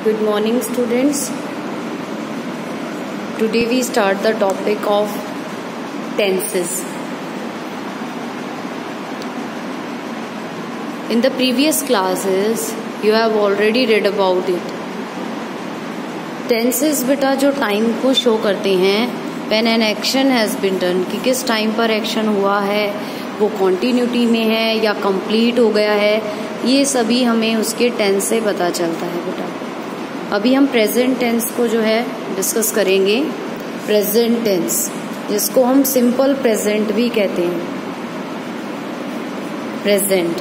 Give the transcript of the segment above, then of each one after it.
Good morning, students. Today we start the topic of tenses. In the previous classes, you have already read about it. Tenses बेटा जो time को show करते हैं, when an action has been done, कि किस time पर action हुआ है, वो कॉन्टिन्यूटी में है या कंप्लीट हो गया है, ये सभी हमें उसके टेंस से पता चलता है बेटा. अभी हम प्रेजेंट टेंस को जो है डिस्कस करेंगे. प्रेजेंट टेंस जिसको हम सिंपल प्रेजेंट भी कहते हैं. प्रेजेंट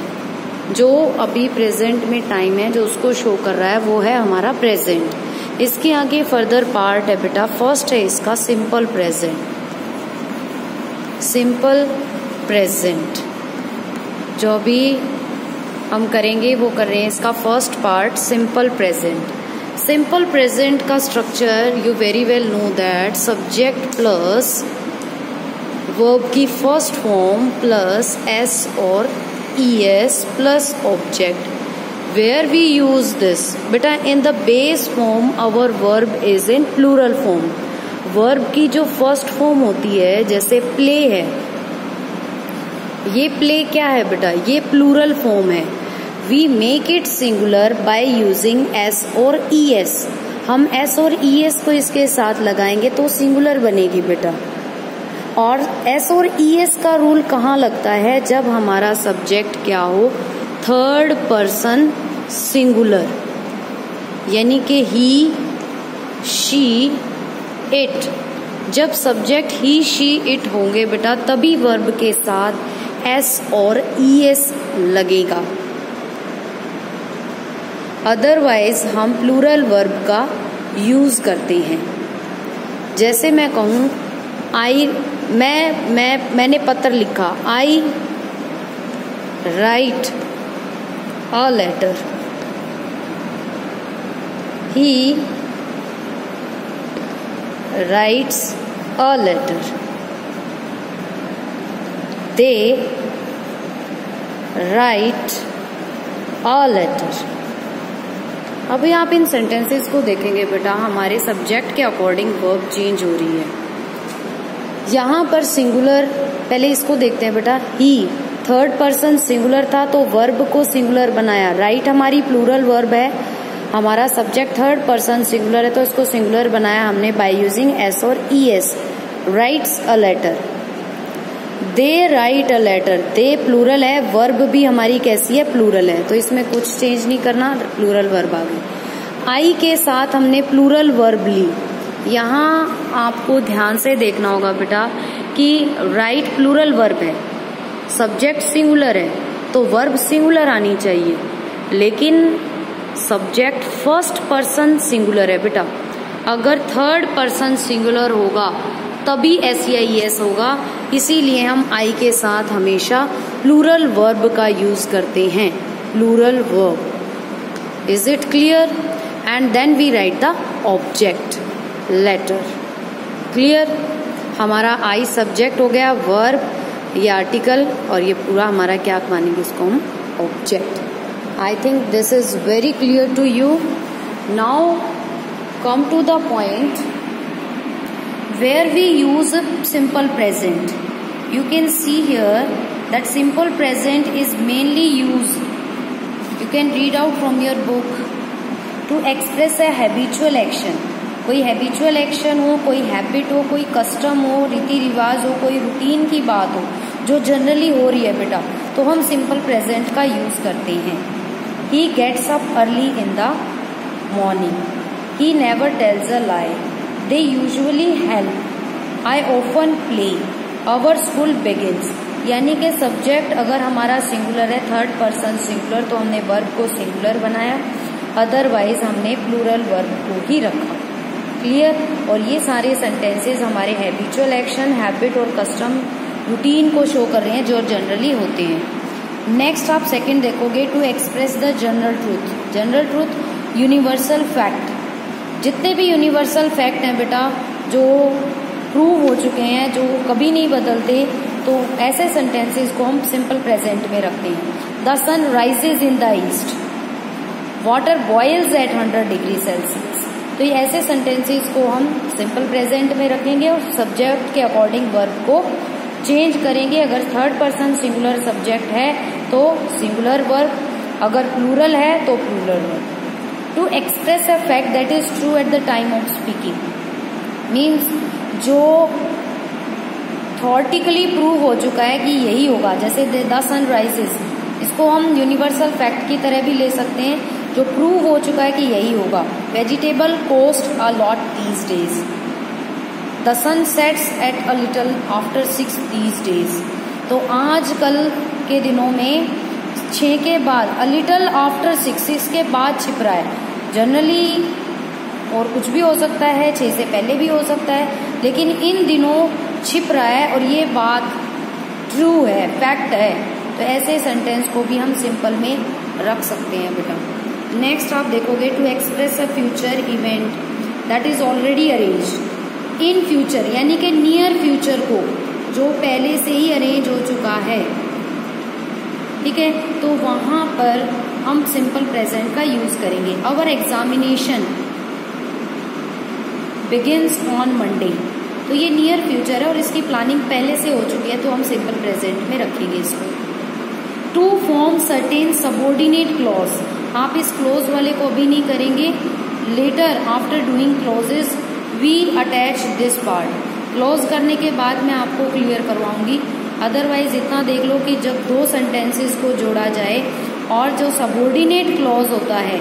जो अभी प्रेजेंट में टाइम है जो उसको शो कर रहा है वो है हमारा प्रेजेंट. इसके आगे फर्दर पार्ट है बेटा. फर्स्ट है इसका सिंपल प्रेजेंट. सिंपल प्रेजेंट जो अभी हम करेंगे वो कर रहे हैं इसका first part simple present. Simple present का structure you very well know that subject plus verb की फर्स्ट फॉर्म प्लस एस और ES plus object. Where we use this बेटा in the base form our verb is in plural form. Verb की जो first form होती है जैसे play है, ये प्ले क्या है बेटा, ये प्लूरल फॉर्म है. We make it singular by using S और ई एस. हम एस और ई एस को इसके साथ लगाएंगे तो सिंगुलर बनेगी बेटा. और एस और ई एस का रूल कहाँ लगता है, जब हमारा सब्जेक्ट क्या हो, थर्ड पर्सन सिंगुलर, यानी कि ही शी इट. जब सब्जेक्ट ही शी इट होंगे बेटा तभी वर्ब के साथ एस और ई एस लगेगा. अदरवाइज हम प्लूरल वर्ब का यूज करते हैं. जैसे मैं कहूँ आई, मैंने पत्र लिखा. I write a letter. He writes a letter. They write a letter. अभी आप इन सेंटेंसेस को देखेंगे बेटा हमारे सब्जेक्ट के अकॉर्डिंग वर्ब चेंज हो रही है. यहाँ पर सिंगुलर, पहले इसको देखते हैं बेटा. ही थर्ड पर्सन सिंगुलर था तो वर्ब को सिंगुलर बनाया. राइट हमारी प्लूरल वर्ब है, हमारा सब्जेक्ट थर्ड पर्सन सिंगुलर है तो इसको सिंगुलर बनाया हमने बाय यूजिंग एस और E S. Writes a letter. They write a letter. They plural है, वर्ब भी हमारी कैसी है, प्लूरल है, तो इसमें कुछ चेंज नहीं करना, प्लूरल वर्ब आ गई. आई के साथ हमने प्लूरल वर्ब ली. यहाँ आपको ध्यान से देखना होगा बेटा कि राइट प्लूरल वर्ब है, सब्जेक्ट सिंगुलर है तो वर्ब सिंगुलर आनी चाहिए, लेकिन सब्जेक्ट फर्स्ट पर्सन सिंगुलर है बेटा. अगर थर्ड पर्सन सिंगुलर होगा तभी एस या ई एस होगा. इसीलिए हम आई के साथ हमेशा प्लूरल वर्ब का यूज करते हैं. Plural verb. Is it clear? And then we write the object letter. Clear? हमारा आई सब्जेक्ट हो गया, वर्ब ये आर्टिकल और ये पूरा हमारा क्या मानेंगे इसको हम, object. I think this is very clear to you. Now come to the point where we use simple present. You can see here that simple present is mainly used, you can read out from your book, to express a habitual action. कोई habitual action हो, कोई habit हो, कोई custom हो, रीति रिवाज हो, कोई रूटीन की बात हो जो जनरली हो रही है बेटा, तो हम सिंपल प्रेजेंट का यूज करते हैं. He gets up early in the morning. He never tells a lie. They usually help. I often play. Our school begins. यानी कि सब्जेक्ट अगर हमारा सिंगुलर है, थर्ड पर्सन सिंगुलर, तो हमने वर्ब को सिंगुलर बनाया, अदरवाइज हमने प्लूरल वर्ब को ही रखा. क्लियर? और ये सारे सेंटेंसेस हमारे हैबिचुअल एक्शन, हैबिट और कस्टम, रूटीन को शो कर रहे हैं जो जनरली होते हैं. नेक्स्ट आप सेकंड देखोगे, to express the general truth. General truth universal fact. जितने भी यूनिवर्सल फैक्ट हैं बेटा जो प्रूव हो चुके हैं, जो कभी नहीं बदलते, तो ऐसे सेंटेंसेस को हम सिंपल प्रेजेंट में रखते हैं. The sun rises in the east. Water boils at 100 degree Celsius. तो ये ऐसे सेंटेंसेस को हम सिंपल प्रेजेंट में रखेंगे और सब्जेक्ट के अकॉर्डिंग वर्ब को चेंज करेंगे। अगर थर्ड पर्सन सिंगुलर सब्जेक्ट है तो सिंगुलर वर्ब, अगर प्लूरल है तो plural verb. To express a fact that is true at the time of speaking, means जो थॉटिकली प्रूव हो चुका है कि यही होगा, जैसे द सन राइजेस, इसको हम यूनिवर्सल फैक्ट की तरह भी ले सकते हैं, जो प्रूव हो चुका है कि यही होगा। Vegetable cost a lot these days, the sun sets at a little after 6 these days. तो आजकल के दिनों में 6 के बाद, अ लिटल आफ्टर 6 के बाद छिप रहा है। जनरली और कुछ भी हो सकता है, 6 से पहले भी हो सकता है, लेकिन इन दिनों छिप रहा है और ये बात ट्रू है, फैक्ट है। तो ऐसे सेंटेंस को भी हम सिंपल में रख सकते हैं बेटा। नेक्स्ट आप देखोगे, to express a future event that is already arranged in future, यानी कि नियर फ्यूचर को जो पहले से ही अरेंज हो चुका है, ठीक है, तो वहां पर हम सिंपल प्रेजेंट का यूज करेंगे। अवर एग्जामिनेशन बिगिंस ऑन मंडे, तो ये नियर फ्यूचर है और इसकी प्लानिंग पहले से हो चुकी है, तो हम सिंपल प्रेजेंट में रखेंगे इसको। To form certain subordinate clause, आप इस क्लोज वाले को अभी नहीं करेंगे, later after doing clauses we attach this part. Clause करने के बाद मैं आपको क्लियर करवाऊंगी, अदरवाइज इतना देख लो कि जब दो सेंटेंसेस को जोड़ा जाए और जो सबऑर्डिनेट क्लॉज होता है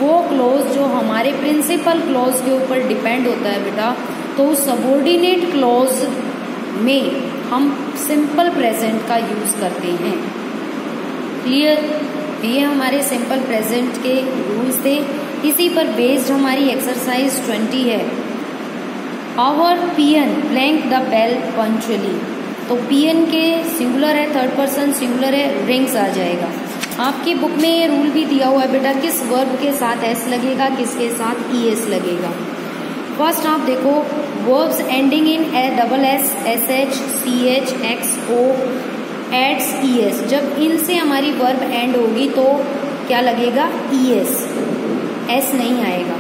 वो क्लॉज जो हमारे प्रिंसिपल क्लॉज के ऊपर डिपेंड होता है बेटा, तो उस सबऑर्डिनेट क्लॉज में हम सिंपल प्रेजेंट का यूज करते हैं। क्लियर? ये हमारे सिंपल प्रेजेंट के रूल्स थे, इसी पर बेस्ड हमारी एक्सरसाइज 20 है। Our peon blank the bell punctually, तो पियन के सिंगुलर है, थर्ड पर्सन सिंगुलर है, रिंग्स आ जाएगा। आपकी बुक में ये रूल भी दिया हुआ है बेटा, किस वर्ब के साथ एस लगेगा, किसके साथ ईएस लगेगा। फर्स्ट आप देखो, verbs ending in double S, S H, C H, X O adds ES, जब इनसे हमारी वर्ब एंड होगी तो क्या लगेगा, ईएस, एस नहीं आएगा।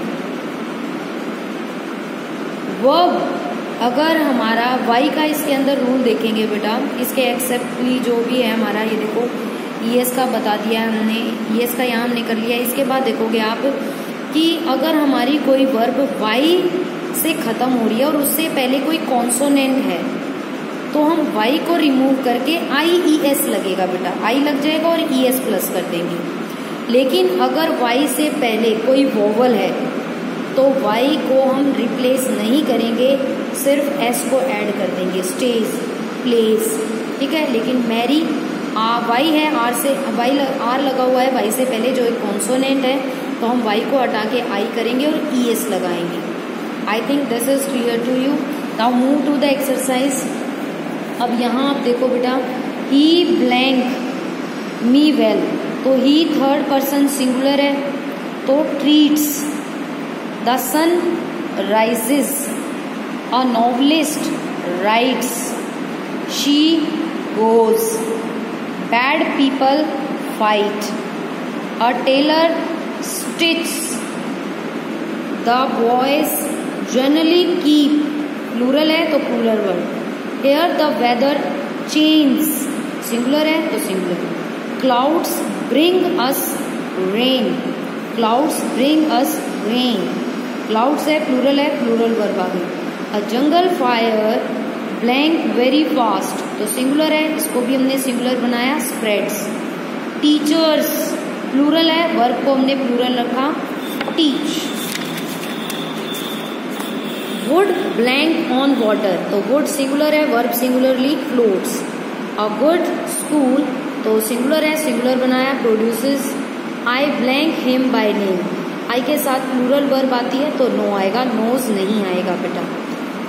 वर्ब अगर हमारा वाई का इसके अंदर रूल देखेंगे बेटा, इसके एक्सेप्टली जो भी है हमारा, ये देखो ईएस का बता दिया है हमने, ईएस का यहाँ हमने कर लिया। इसके बाद देखोगे आप कि अगर हमारी कोई वर्ब वाई से खत्म हो रही है और उससे पहले कोई कॉन्सोनेंट है, तो हम वाई को रिमूव करके IES लगेगा बेटा, आई लग जाएगा और ES प्लस कर देंगे। लेकिन अगर वाई से पहले कोई वोवल है तो वाई को हम रिप्लेस नहीं करेंगे, सिर्फ एस को ऐड कर देंगे, स्टेज, प्लेस, ठीक है। लेकिन मैरी वाई है, आर से वाई आर लगा हुआ है, वाई से पहले जो एक कॉन्सोनेंट है, तो हम वाई को हटा के आई करेंगे और ES लगाएंगे। I think this is clear to you. Now move to the exercise. अब यहाँ आप देखो बेटा, ही ब्लैंक मी वेल, तो ही थर्ड पर्सन सिंगुलर है, तो treats. The sun rises, a novelist writes, she goes, bad people fight, a tailor stitch, the boys generally keep, plural है तो plural word. Here the weather change, singular है तो singular. Clouds bring us rain, clouds bring us rain, clouds है plural verb आ गई। A jungle fire blank very fast, तो singular है, इसको भी हमने सिंगुलर बनाया, स्प्रेड्स। टीचर्स प्लूरल है, वर्ब को हमने प्लूरल रखा, teach. Wood blank on water, तो वुड सिंगुलर है, verb singularly floats. A good school, तो सिंगुलर है, सिंगुलर बनाया, produces. I blank him by name, I के साथ प्लूरल वर्ब आती है तो नो आएगा, नोज नहीं आएगा बेटा।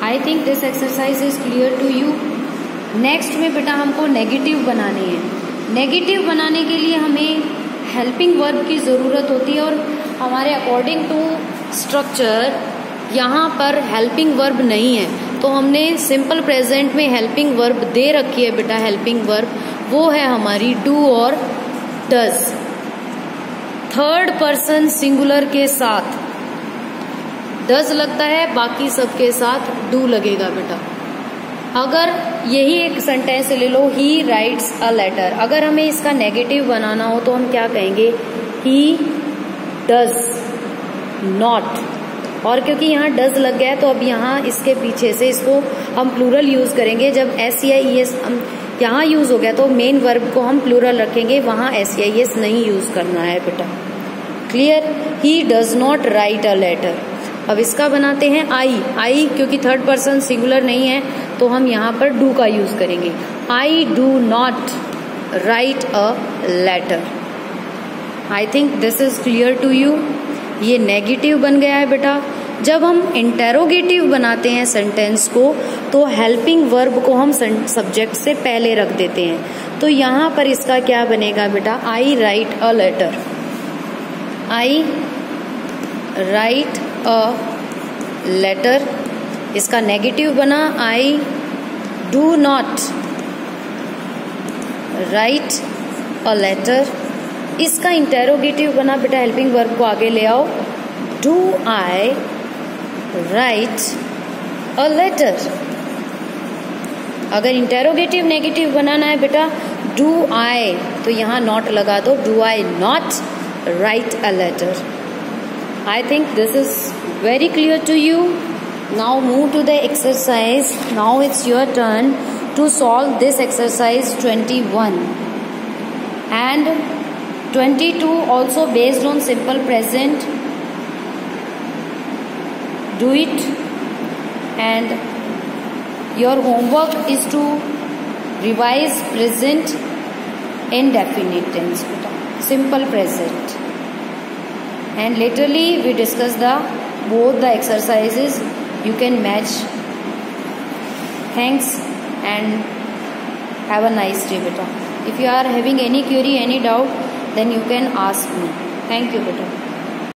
I think this exercise is clear to you. Next में बेटा हमको नेगेटिव बनाने हैं। नेगेटिव बनाने के लिए हमें हेल्पिंग वर्ब की ज़रूरत होती है और हमारे अकॉर्डिंग टू स्ट्रक्चर यहाँ पर हेल्पिंग वर्ब नहीं है, तो हमने सिंपल प्रेजेंट में हेल्पिंग वर्ब दे रखी है बेटा। हेल्पिंग वर्ब वो है हमारी डू और डज। थर्ड पर्सन सिंगुलर के साथ डज लगता है, बाकी सबके साथ डू लगेगा बेटा। अगर यही एक सेंटेंस ले लो, ही राइट्स अ लेटर, अगर हमें इसका नेगेटिव बनाना हो तो हम क्या कहेंगे, ही डज नॉट। और क्योंकि यहाँ डज लग गया है तो अब यहाँ इसके पीछे से इसको हम प्लूरल यूज करेंगे। जब एस या ई एस यहाँ यूज हो गया तो मेन वर्ब को हम प्लूरल रखेंगे, वहां एस या ई एस नहीं यूज करना है बेटा। Clear? He does not write a letter. अब इसका बनाते हैं आई क्योंकि थर्ड पर्सन सिंगुलर नहीं है तो हम यहाँ पर डू का यूज करेंगे। I do not write a letter. I think this is clear to you. ये नेगेटिव बन गया है बेटा। जब हम इंटेरोगेटिव बनाते हैं सेंटेंस को तो हेल्पिंग वर्ब को हम सब्जेक्ट से पहले रख देते हैं। तो यहाँ पर इसका क्या बनेगा बेटा, I write a letter. I write a letter. इसका नेगेटिव बना I do not write a letter. इसका इंटेरोगेटिव बना बेटा, हेल्पिंग वर्ब को आगे ले आओ, do I write a letter. अगर इंटेरोगेटिव नेगेटिव बनाना है बेटा, डू आई तो यहाँ नॉट लगा दो, do I not write a letter. I think this is very clear to you. Now move to the exercise. Now it's your turn to solve this exercise 21 and 22 also based on simple present. Do it, and your homework is to revise present indefinite tense, simple present, and laterly we discuss the both the exercises. You can match. Thanks and have a nice day beta. If you are having any query, any doubt, then you can ask me. Thank you beta.